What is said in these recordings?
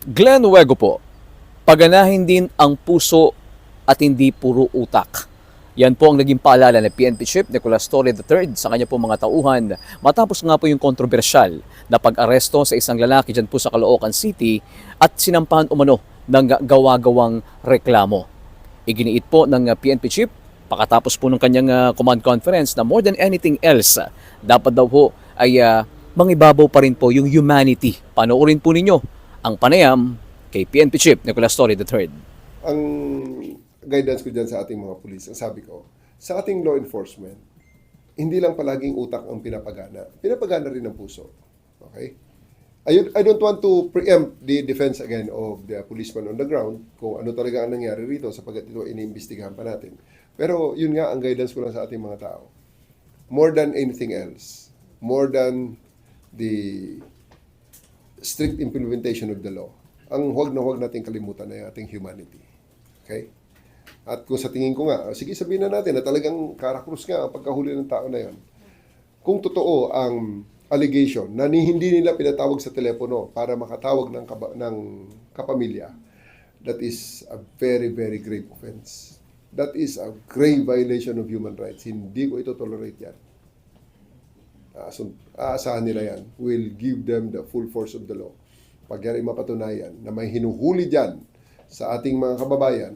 Glenn Nuego po, paganahin din ang puso at hindi puro utak. Yan po ang naging paalala ni PNP Chief Nicolas Torre III sa kanya po mga tauhan matapos nga po yung kontrobersyal na pag-aresto sa isang lalaki dyan po sa Caloocan City at sinampahan umano ng gawa-gawang reklamo. Iginiit po ng PNP Chief pakatapos po ng kanyang command conference na more than anything else, dapat daw po ay mangibabaw pa rin po yung humanity. Panoorin po ninyo ang panayam kay PNP Chief Nicolas Torre III. Ang guidance ko dyan sa ating mga pulis, ang sabi ko, sa ating law enforcement, hindi lang palaging utak ang pinapagana. Pinapagana rin ang puso. Okay? I don't want to preempt the defense again of the policeman on the ground kung ano talaga ang nangyari rito sapagkat ito iniimbestigahan pa natin. Pero yun nga ang guidance ko lang sa ating mga tao. More than anything else, more than the strict implementation of the law, ang huwag na huwag nating kalimutan ay ating humanity. Okay? At kung sa tingin ko nga, sige sabihin na natin na talagang karakrus nga ang pagkahuli ng tao na yan. Kung totoo ang allegation na hindi nila pinatawag sa telepono para makatawag ng kapamilya, that is a very, very grave offense. That is a grave violation of human rights. Hindi ko ito tolerate yan. Aasahan nila yan. We'll give them the full force of the law. Pag yan ay mapatunayan na may hinuhuli dyan sa ating mga kababayan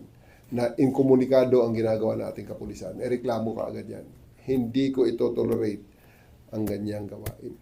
na inkomunikado ang ginagawa ng ating kapulisan, reklamo ka agad yan. Hindi ko ito tolerate ang ganyang gawain.